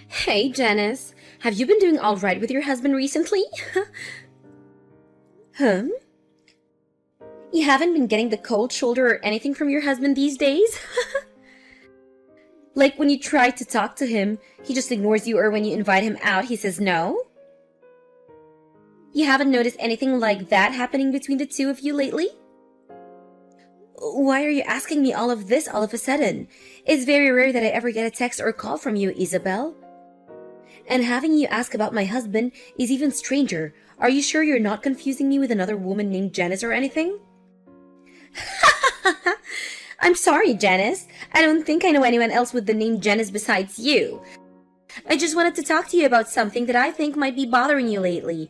Hey, Janice. Have you been doing all right with your husband recently? Huh? You haven't been getting the cold shoulder or anything from your husband these days? Like when you try to talk to him, he just ignores you, or when you invite him out, he says no? You haven't noticed anything like that happening between the two of you lately? Why are you asking me all of this all of a sudden? It's very rare that I ever get a text or a call from you, Isabel. And having you ask about my husband is even stranger. Are you sure you're not confusing me with another woman named Janice or anything? I'm sorry, Janice. I don't think I know anyone else with the name Janice besides you. I just wanted to talk to you about something that I think might be bothering you lately.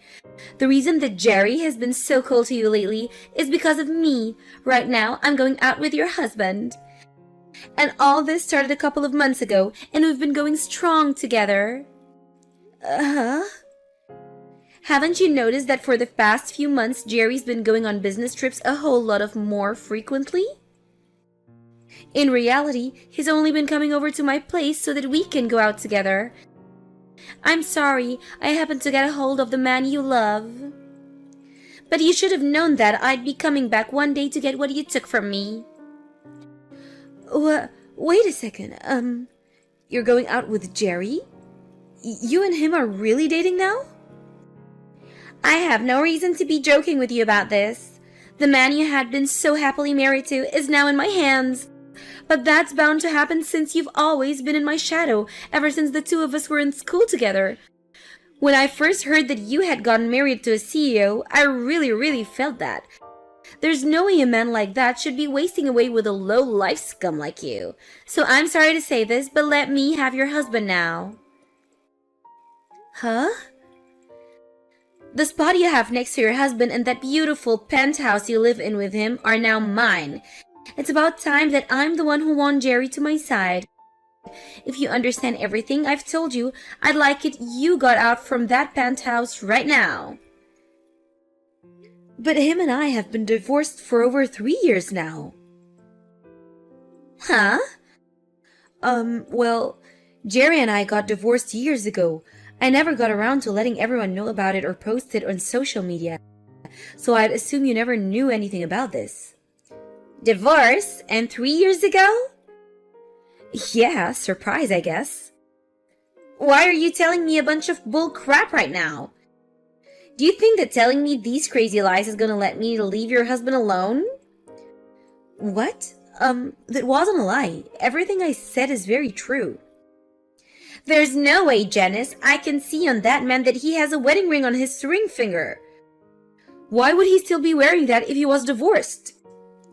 The reason that Jerry has been so cold to you lately is because of me. Right now, I'm going out with your husband. And all this started a couple of months ago, and we've been going strong together. Uh-huh. Haven't you noticed that for the past few months, Jerry's been going on business trips a whole lot of more frequently? In reality, he's only been coming over to my place so that we can go out together. I'm sorry, I happened to get a hold of the man you love. But you should have known that I'd be coming back one day to get what you took from me. Wait a second, you're going out with Jerry? You and him are really dating now? I have no reason to be joking with you about this. The man you had been so happily married to is now in my hands. But that's bound to happen since you've always been in my shadow ever since the two of us were in school together. When I first heard that you had gotten married to a CEO, I really felt that. There's no way a man like that should be wasting away with a low-life scum like you. So I'm sorry to say this, but let me have your husband now. Huh? The spot you have next to your husband and that beautiful penthouse you live in with him are now mine. It's about time that I'm the one who won Jerry to my side. If you understand everything I've told you, I'd like it you got out from that penthouse right now. But him and I have been divorced for over 3 years now. Huh? Well, Jerry and I got divorced years ago. I never got around to letting everyone know about it or post it on social media, so I'd assume you never knew anything about this. Divorce? And 3 years ago? Yeah, surprise, I guess. Why are you telling me a bunch of bull crap right now? Do you think that telling me these crazy lies is gonna let me leave your husband alone? What? That wasn't a lie. Everything I said is very true. There's no way, Janice. I can see on that man that he has a wedding ring on his ring finger. Why would he still be wearing that if he was divorced?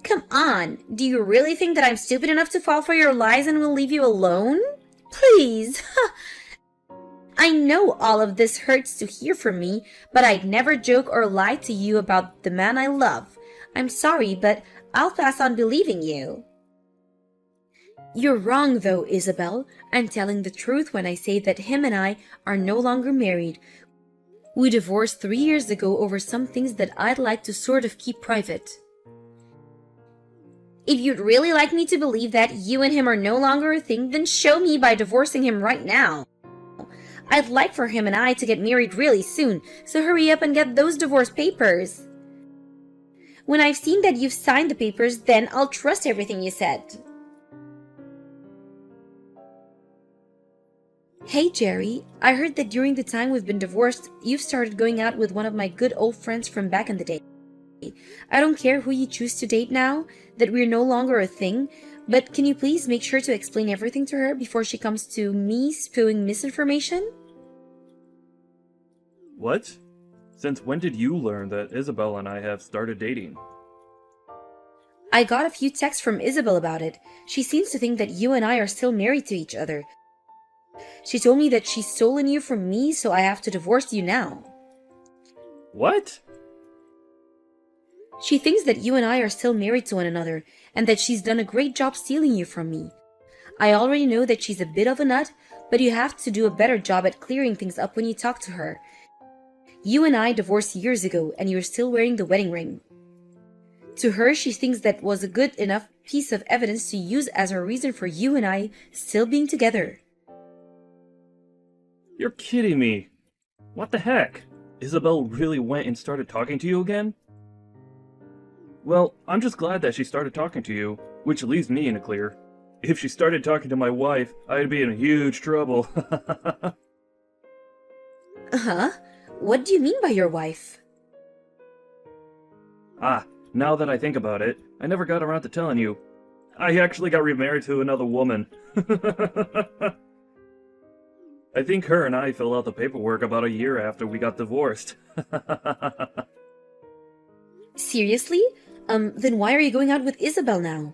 Come on, do you really think that I'm stupid enough to fall for your lies and will leave you alone? Please. I know all of this hurts to hear from me, but I'd never joke or lie to you about the man I love. I'm sorry, but I'll pass on believing you. You're wrong though, Isabel. I'm telling the truth when I say that him and I are no longer married. We divorced 3 years ago over some things that I'd like to sort of keep private. If you'd really like me to believe that you and him are no longer a thing, then show me by divorcing him right now. I'd like for him and I to get married really soon, so hurry up and get those divorce papers. When I've seen that you've signed the papers, then I'll trust everything you said. Hey Jerry, I heard that during the time we've been divorced, you've started going out with one of my good old friends from back in the day. I don't care who you choose to date now, that we're no longer a thing, but can you please make sure to explain everything to her before she comes to me spewing misinformation? What? Since when did you learn that Isabel and I have started dating? I got a few texts from Isabel about it. She seems to think that you and I are still married to each other. She told me that she's stolen you from me, so I have to divorce you now. What? She thinks that you and I are still married to one another, and that she's done a great job stealing you from me. I already know that she's a bit of a nut, but you have to do a better job at clearing things up when you talk to her. You and I divorced years ago, and you're still wearing the wedding ring. To her, she thinks that was a good enough piece of evidence to use as a reason for you and I still being together. You're kidding me. What the heck? Isabel really went and started talking to you again? Well, I'm just glad that she started talking to you, which leaves me in the clear. If she started talking to my wife, I'd be in huge trouble. Huh? What do you mean by your wife? Now that I think about it, I never got around to telling you. I actually got remarried to another woman. I think her and I filled out the paperwork about a year after we got divorced. Seriously? Then why are you going out with Isabel now?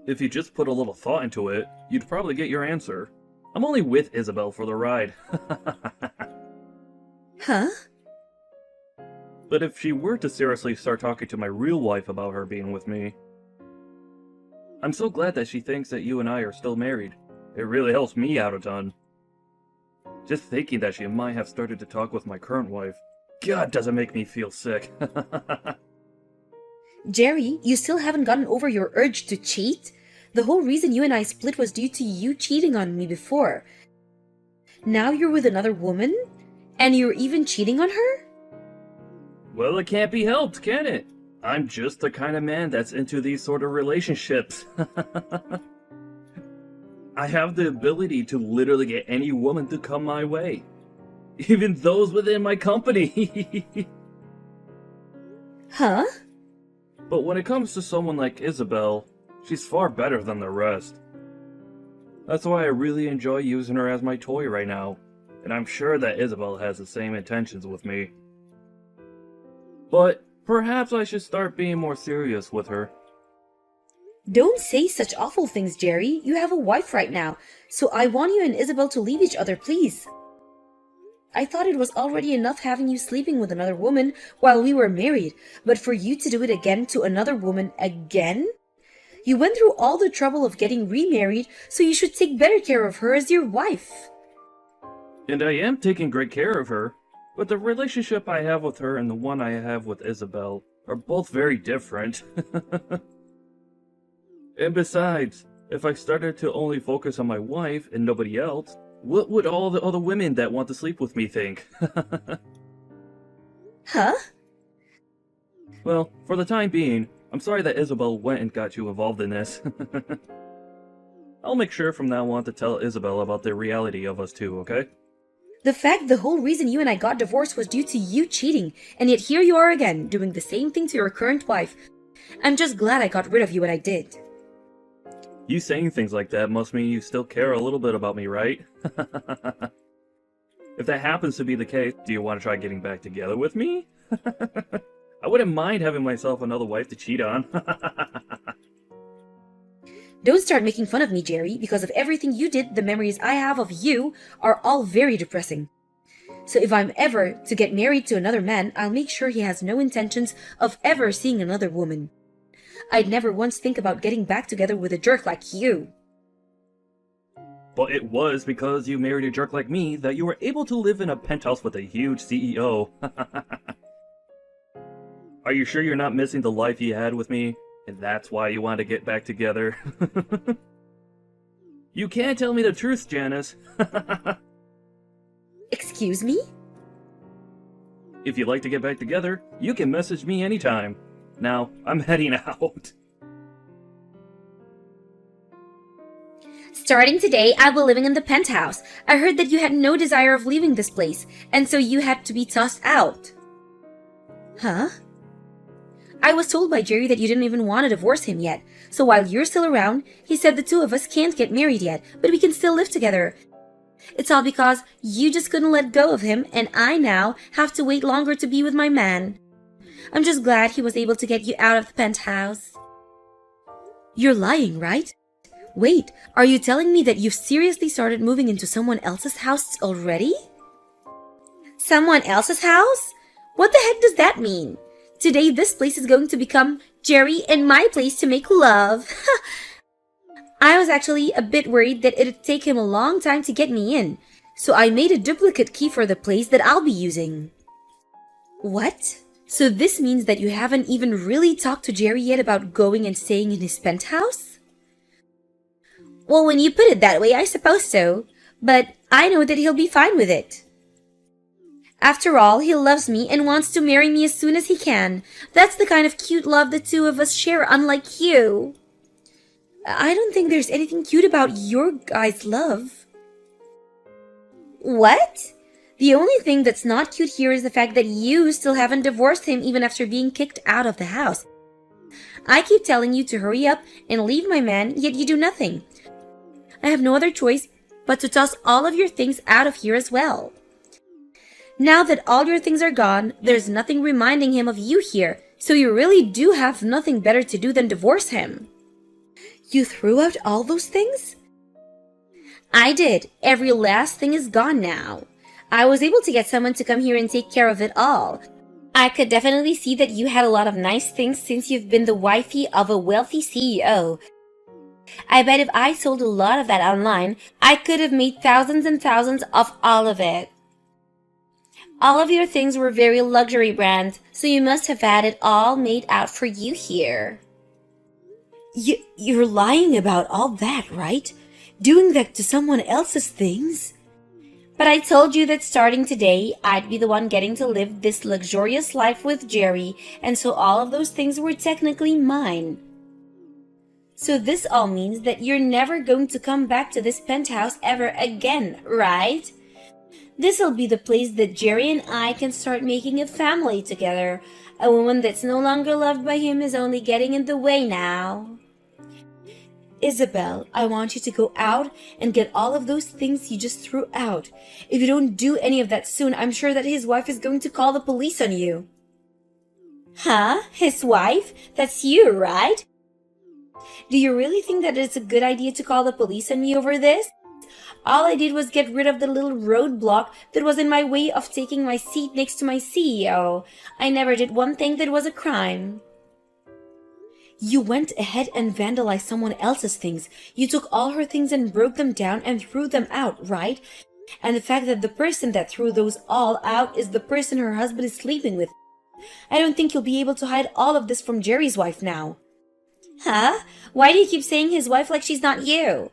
If you just put a little thought into it, you'd probably get your answer. I'm only with Isabel for the ride. Huh? But if she were to seriously start talking to my real wife about her being with me, I'm so glad that she thinks that you and I are still married. It really helps me out a ton. Just thinking that she might have started to talk with my current wife, God, does it make me feel sick. Jerry, you still haven't gotten over your urge to cheat? The whole reason you and I split was due to you cheating on me before. Now you're with another woman? And you're even cheating on her? Well, it can't be helped, can it? I'm just the kind of man that's into these sort of relationships. I have the ability to literally get any woman to come my way. Even those within my company. Huh? But when it comes to someone like Isabel, she's far better than the rest. That's why I really enjoy using her as my toy right now, and I'm sure that Isabel has the same intentions with me. But perhaps I should start being more serious with her. Don't say such awful things, Jerry. You have a wife right now, so I want you and Isabel to leave each other, please. I thought it was already enough having you sleeping with another woman while we were married, but for you to do it again to another woman again? You went through all the trouble of getting remarried, so you should take better care of her as your wife. And I am taking great care of her, but the relationship I have with her and the one I have with Isabel are both very different. And besides, if I started to only focus on my wife and nobody else, what would all the other women that want to sleep with me think? Huh? Well, for the time being, I'm sorry that Isabel went and got you involved in this. I'll make sure from now on to tell Isabel about the reality of us two, okay? The fact the whole reason you and I got divorced was due to you cheating, and yet here you are again, doing the same thing to your current wife. I'm just glad I got rid of you when I did. You saying things like that must mean you still care a little bit about me, right? If that happens to be the case, do you want to try getting back together with me? I wouldn't mind having myself another wife to cheat on. Don't start making fun of me, Jerry. Because of everything you did, the memories I have of you are all very depressing. So if I'm ever to get married to another man, I'll make sure he has no intentions of ever seeing another woman. I'd never once think about getting back together with a jerk like you. But it was because you married a jerk like me that you were able to live in a penthouse with a huge CEO. Are you sure you're not missing the life you had with me? And that's why you want to get back together? You can't tell me the truth, Janice. Excuse me? If you'd like to get back together, you can message me anytime. Now, I'm heading out. Starting today, I'll be living in the penthouse. I heard that you had no desire of leaving this place, and so you had to be tossed out. Huh? I was told by Jerry that you didn't even want to divorce him yet. So while you're still around, he said the two of us can't get married yet, but we can still live together. It's all because you just couldn't let go of him, and I now have to wait longer to be with my man. I'm just glad he was able to get you out of the penthouse. You're lying, right? Wait, are you telling me that you've seriously started moving into someone else's house already? Someone else's house? What the heck does that mean? Today, this place is going to become Jerry and my place to make love. I was actually a bit worried that it'd take him a long time to get me in, so I made a duplicate key for the place that I'll be using. What? So this means that you haven't even really talked to Jerry yet about going and staying in his penthouse? Well, when you put it that way, I suppose so. but I know that he'll be fine with it. After all, he loves me and wants to marry me as soon as he can. That's the kind of cute love the two of us share, unlike you. I don't think there's anything cute about your guys' love. What? The only thing that's not cute here is the fact that you still haven't divorced him even after being kicked out of the house. I keep telling you to hurry up and leave my man, yet you do nothing. I have no other choice but to toss all of your things out of here as well. Now that all your things are gone, there's nothing reminding him of you here, so you really do have nothing better to do than divorce him. You threw out all those things? I did. Every last thing is gone now. I was able to get someone to come here and take care of it all. I could definitely see that you had a lot of nice things since you've been the wifey of a wealthy CEO. I bet if I sold a lot of that online, I could have made thousands and thousands off all of it. All of your things were very luxury brands, so you must have had it all made out for you here. You're lying about all that, right? Doing that to someone else's things? But I told you that starting today, I'd be the one getting to live this luxurious life with Jerry, and so all of those things were technically mine. So this all means that you're never going to come back to this penthouse ever again, right? This'll be the place that Jerry and I can start making a family together. A woman that's no longer loved by him is only getting in the way now. Isabel, I want you to go out and get all of those things you just threw out. If you don't do any of that soon, I'm sure that his wife is going to call the police on you. Huh? His wife? That's you, right? Do you really think that it's a good idea to call the police on me over this? All I did was get rid of the little roadblock that was in my way of taking my seat next to my CEO. I never did one thing that was a crime. You went ahead and vandalized someone else's things. You took all her things and broke them down and threw them out, right? And the fact that the person that threw those all out is the person her husband is sleeping with. I don't think you'll be able to hide all of this from Jerry's wife now. Huh? Why do you keep saying his wife like she's not you?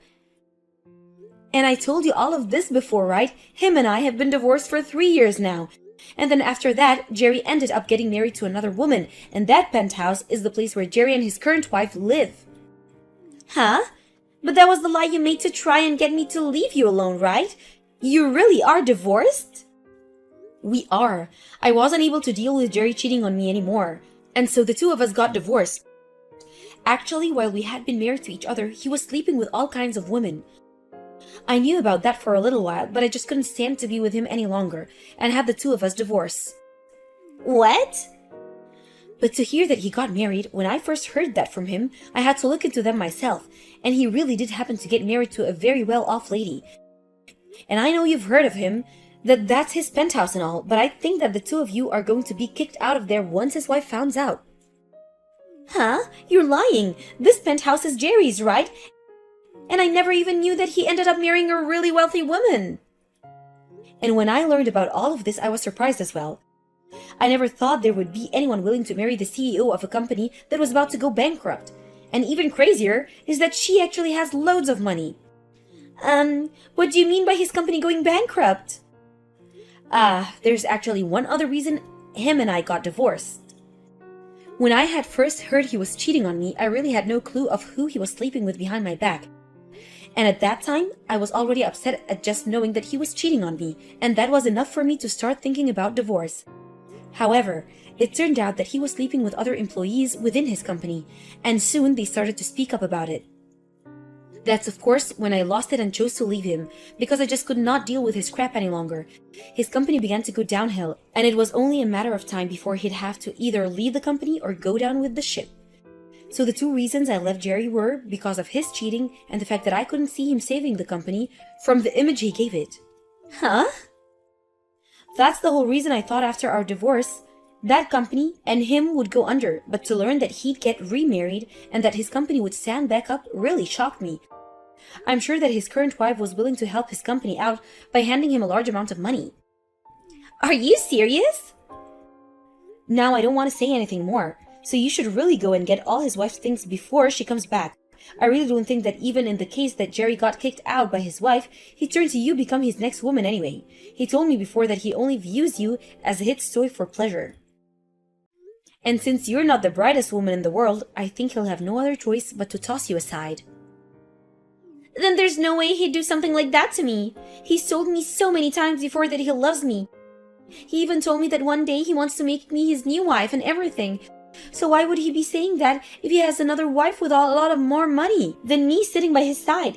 And I told you all of this before, right? Him and I have been divorced for 3 years now. And then after that, Jerry ended up getting married to another woman, and that penthouse is the place where Jerry and his current wife live. Huh? But that was the lie you made to try and get me to leave you alone, right? You really are divorced? We are. I wasn't able to deal with Jerry cheating on me anymore, and so the two of us got divorced. Actually, while we had been married to each other, he was sleeping with all kinds of women. I knew about that for a little while, but I just couldn't stand to be with him any longer, and had the two of us divorce. What? But to hear that he got married, when I first heard that from him, I had to look into them myself, and he really did happen to get married to a very well-off lady. And I know you've heard of him, that's his penthouse and all, but I think that the two of you are going to be kicked out of there once his wife finds out. Huh? You're lying. This penthouse is Jerry's, right? And I never even knew that he ended up marrying a really wealthy woman. And when I learned about all of this, I was surprised as well. I never thought there would be anyone willing to marry the CEO of a company that was about to go bankrupt. And even crazier is that she actually has loads of money. What do you mean by his company going bankrupt? There's actually one other reason him and I got divorced. When I had first heard he was cheating on me, I really had no clue of who he was sleeping with behind my back. And at that time, I was already upset at just knowing that he was cheating on me, and that was enough for me to start thinking about divorce. However, it turned out that he was sleeping with other employees within his company, and soon they started to speak up about it. That's of course when I lost it and chose to leave him, because I just could not deal with his crap any longer. His company began to go downhill, and it was only a matter of time before he'd have to either leave the company or go down with the ship. So the two reasons I left Jerry were because of his cheating and the fact that I couldn't see him saving the company from the image he gave it. Huh? That's the whole reason I thought after our divorce, that company and him would go under, but to learn that he'd get remarried and that his company would stand back up really shocked me. I'm sure that his current wife was willing to help his company out by handing him a large amount of money. Are you serious? Now I don't want to say anything more, so you should really go and get all his wife's things before she comes back. I really don't think that even in the case that Jerry got kicked out by his wife, he turned to you become his next woman anyway. He told me before that he only views you as a hit toy for pleasure. And since you're not the brightest woman in the world, I think he'll have no other choice but to toss you aside. Then there's no way he'd do something like that to me. He's told me so many times before that he loves me. He even told me that one day he wants to make me his new wife and everything. So why would he be saying that if he has another wife with a lot of more money than me sitting by his side?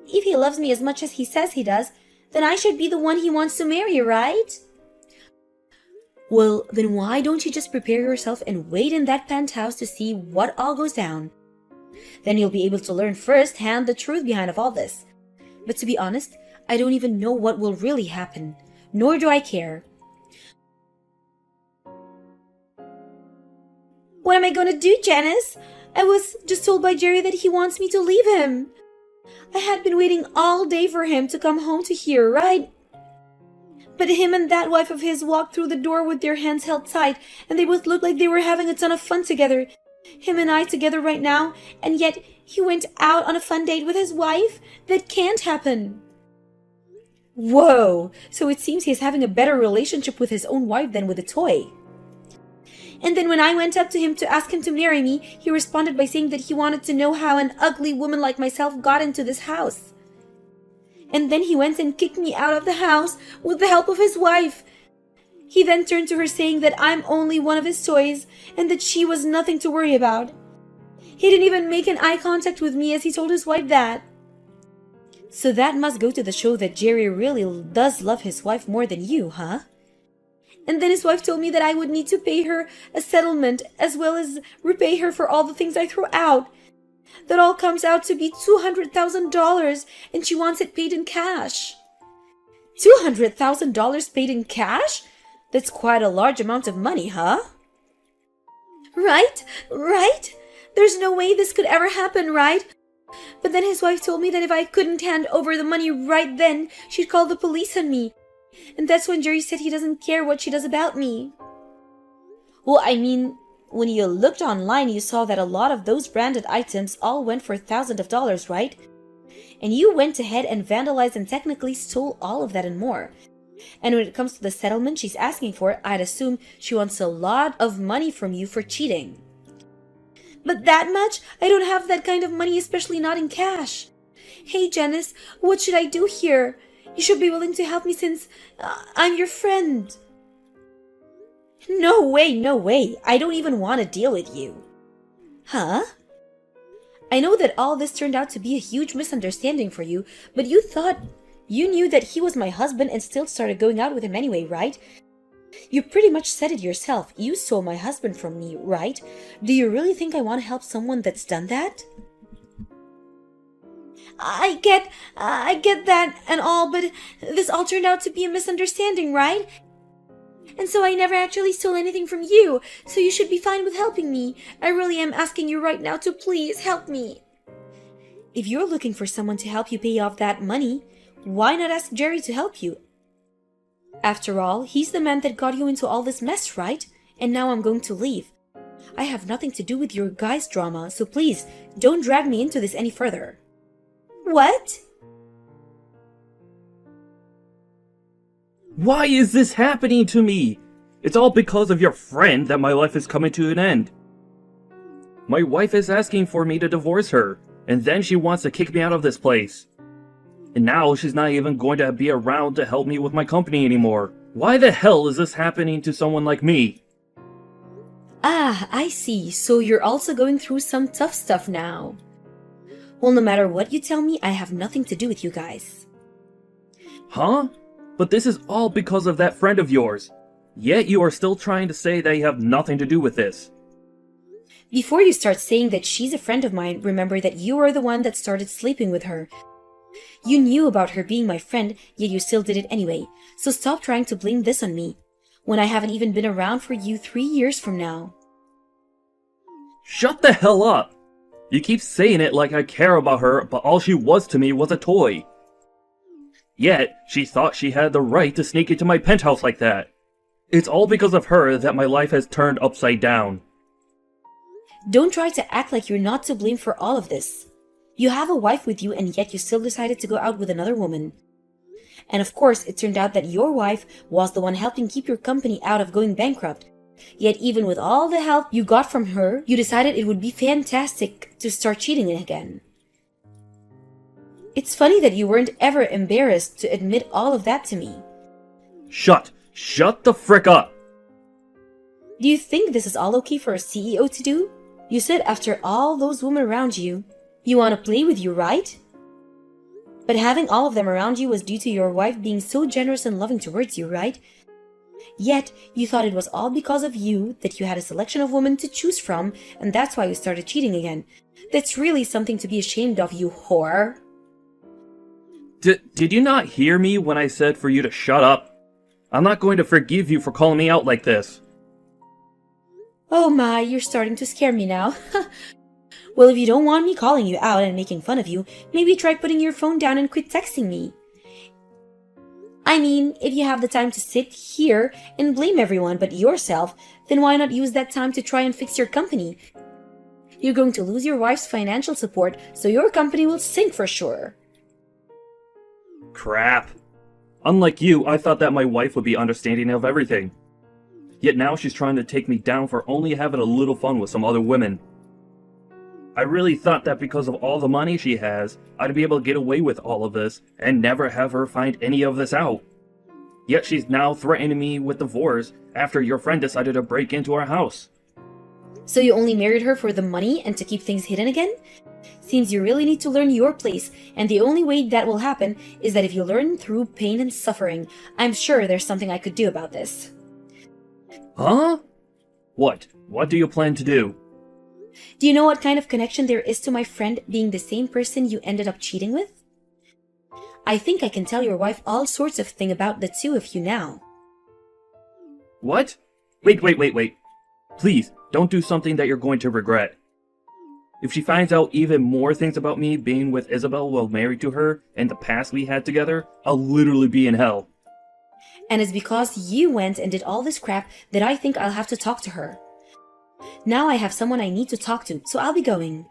If he loves me as much as he says he does, then I should be the one he wants to marry, right? Well, then why don't you just prepare yourself and wait in that penthouse to see what all goes down? Then you'll be able to learn firsthand the truth behind of all this. But to be honest, I don't even know what will really happen, nor do I care. What am I gonna do, Janice? I was just told by Jerry that he wants me to leave him. I had been waiting all day for him to come home to here, right? But him and that wife of his walked through the door with their hands held tight, and they both looked like they were having a ton of fun together. Him and I together right now, and yet he went out on a fun date with his wife? That can't happen. Whoa, so it seems he's having a better relationship with his own wife than with a toy. And then when I went up to him to ask him to marry me, he responded by saying that he wanted to know how an ugly woman like myself got into this house. And then he went and kicked me out of the house with the help of his wife. He then turned to her saying that I'm only one of his toys and that she was nothing to worry about. He didn't even make an eye contact with me as he told his wife that. So that must go to the show that Jerry really does love his wife more than you, huh? And then his wife told me that I would need to pay her a settlement as well as repay her for all the things I threw out. That all comes out to be $200,000 and she wants it paid in cash. $200,000 paid in cash? That's quite a large amount of money, huh? Right? There's no way this could ever happen, right? But then his wife told me that if I couldn't hand over the money right then, she'd call the police on me. And that's when Jerry said he doesn't care what she does about me. Well, I mean, when you looked online, you saw that a lot of those branded items all went for thousands of dollars, right? And you went ahead and vandalized and technically stole all of that and more. And when it comes to the settlement she's asking for, I'd assume she wants a lot of money from you for cheating. But that much? I don't have that kind of money, especially not in cash. Hey, Janice, what should I do here? You should be willing to help me since I'm your friend. No way. I don't even want to deal with you. Huh? I know that all this turned out to be a huge misunderstanding for you, but you knew that he was my husband and still started going out with him anyway, right? You pretty much said it yourself. You stole my husband from me, right? Do you really think I want to help someone that's done that? I get that and all, but this all turned out to be a misunderstanding, right? And so I never actually stole anything from you, so you should be fine with helping me. I really am asking you right now to please help me. If you're looking for someone to help you pay off that money, why not ask Jerry to help you? After all, he's the man that got you into all this mess, right? And now I'm going to leave. I have nothing to do with your guys' drama, so please, don't drag me into this any further. What? Why is this happening to me? It's all because of your friend that my life is coming to an end. My wife is asking for me to divorce her, and then she wants to kick me out of this place. And now she's not even going to be around to help me with my company anymore. Why the hell is this happening to someone like me? Ah, I see. So you're also going through some tough stuff now. Well, no matter what you tell me, I have nothing to do with you guys. Huh? But this is all because of that friend of yours. Yet you are still trying to say that you have nothing to do with this. Before you start saying that she's a friend of mine, remember that you are the one that started sleeping with her. You knew about her being my friend, yet you still did it anyway. So stop trying to blame this on me, when I haven't even been around for you 3 years from now. Shut the hell up! You keep saying it like I care about her, but all she was to me was a toy. Yet, she thought she had the right to sneak into my penthouse like that. It's all because of her that my life has turned upside down. Don't try to act like you're not to blame for all of this. You have a wife with you and yet you still decided to go out with another woman. And of course, it turned out that your wife was the one helping keep your company out of going bankrupt. Yet even with all the help you got from her, you decided it would be fantastic to start cheating again. It's funny that you weren't ever embarrassed to admit all of that to me. Shut the frick up! Do you think this is all okay for a CEO to do? You said after all those women around you, you want to play with you, right? But having all of them around you was due to your wife being so generous and loving towards you, right? Yet, you thought it was all because of you that you had a selection of women to choose from, and that's why you started cheating again. That's really something to be ashamed of, you whore. Did you not hear me when I said for you to shut up? I'm not going to forgive you for calling me out like this. Oh my, you're starting to scare me now. Well, if you don't want me calling you out and making fun of you, maybe try putting your phone down and quit texting me. I mean, if you have the time to sit here and blame everyone but yourself, then why not use that time to try and fix your company? You're going to lose your wife's financial support, so your company will sink for sure. Crap. Unlike you, I thought that my wife would be understanding of everything. Yet now she's trying to take me down for only having a little fun with some other women. I really thought that because of all the money she has, I'd be able to get away with all of this and never have her find any of this out. Yet she's now threatening me with divorce after your friend decided to break into our house. So you only married her for the money and to keep things hidden again? Seems you really need to learn your place, and the only way that will happen is that if you learn through pain and suffering. I'm sure there's something I could do about this. Huh? What? What do you plan to do? Do you know what kind of connection there is to my friend being the same person you ended up cheating with? I think I can tell your wife all sorts of things about the two of you now. What? Wait. Please, don't do something that you're going to regret. If she finds out even more things about me being with Isabel while married to her and the past we had together, I'll literally be in hell. And it's because you went and did all this crap that I think I'll have to talk to her. Now I have someone I need to talk to, so I'll be going.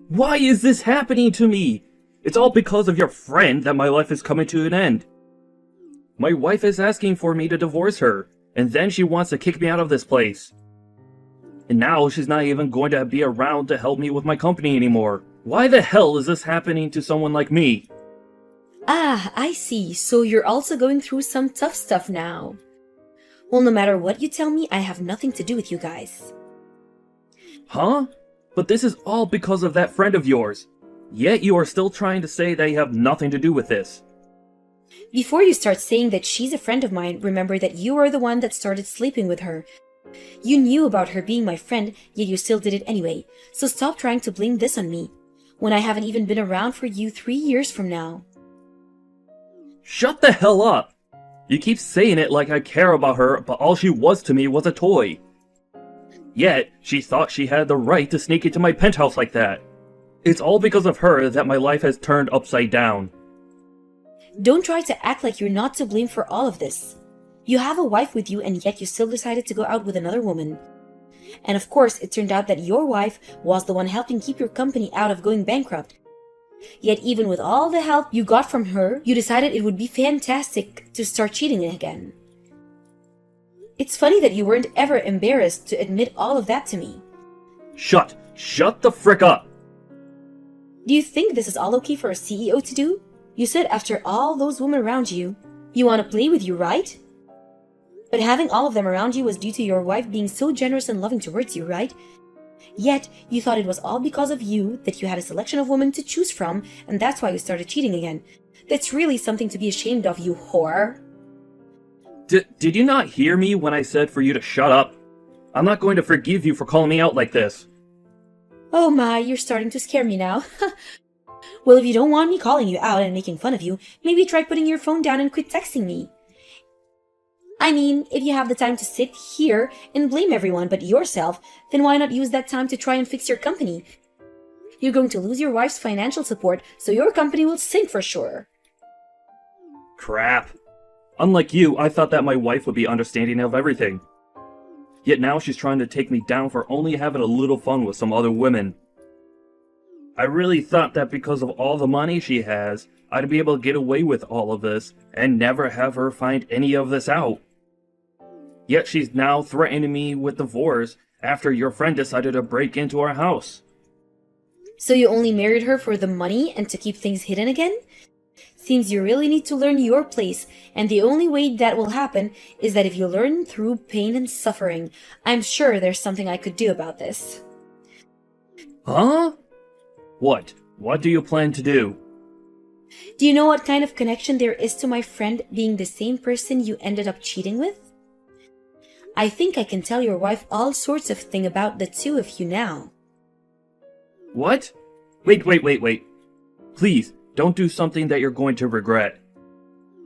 Why is this happening to me? It's all because of your friend that my life is coming to an end. My wife is asking for me to divorce her, and then she wants to kick me out of this place. And now she's not even going to be around to help me with my company anymore. Why the hell is this happening to someone like me? Ah, I see. So you're also going through some tough stuff now. Well, no matter what you tell me, I have nothing to do with you guys. Huh? But this is all because of that friend of yours. Yet you are still trying to say that you have nothing to do with this. Before you start saying that she's a friend of mine, remember that you are the one that started sleeping with her. You knew about her being my friend, yet you still did it anyway. So stop trying to blame this on me, when I haven't even been around for you 3 years from now. Shut the hell up! You keep saying it like I care about her, but all she was to me was a toy. Yet, she thought she had the right to sneak into my penthouse like that. It's all because of her that my life has turned upside down. Don't try to act like you're not to blame for all of this. You have a wife with you and yet you still decided to go out with another woman. And of course, it turned out that your wife was the one helping keep your company out of going bankrupt. Yet even with all the help you got from her, you decided it would be fantastic to start cheating again. It's funny that you weren't ever embarrassed to admit all of that to me. Shut the frick up! Do you think this is all okay for a CEO to do? You said after all those women around you, you want to play with you, right? But having all of them around you was due to your wife being so generous and loving towards you, right? Yet, you thought it was all because of you that you had a selection of women to choose from, and that's why you started cheating again. That's really something to be ashamed of, you whore. Did you not hear me when I said for you to shut up? I'm not going to forgive you for calling me out like this. Oh my, you're starting to scare me now. Well, if you don't want me calling you out and making fun of you, maybe try putting your phone down and quit texting me. I mean, if you have the time to sit here and blame everyone but yourself, then why not use that time to try and fix your company? You're going to lose your wife's financial support, so your company will sink for sure. Crap. Unlike you, I thought that my wife would be understanding of everything. Yet now she's trying to take me down for only having a little fun with some other women. I really thought that because of all the money she has, I'd be able to get away with all of this and never have her find any of this out. Yet she's now threatening me with divorce after your friend decided to break into our house. So you only married her for the money and to keep things hidden again? Seems you really need to learn your place, and the only way that will happen is that if you learn through pain and suffering. I'm sure there's something I could do about this. Huh? What? What do you plan to do? Do you know what kind of connection there is to my friend being the same person you ended up cheating with? I think I can tell your wife all sorts of things about the two of you now. What? Wait. Please, don't do something that you're going to regret.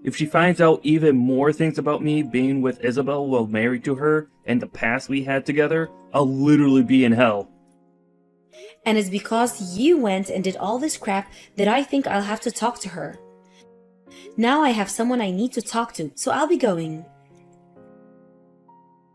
If she finds out even more things about me being with Isabel while married to her and the past we had together, I'll literally be in hell. And it's because you went and did all this crap that I think I'll have to talk to her. Now I have someone I need to talk to, so I'll be going.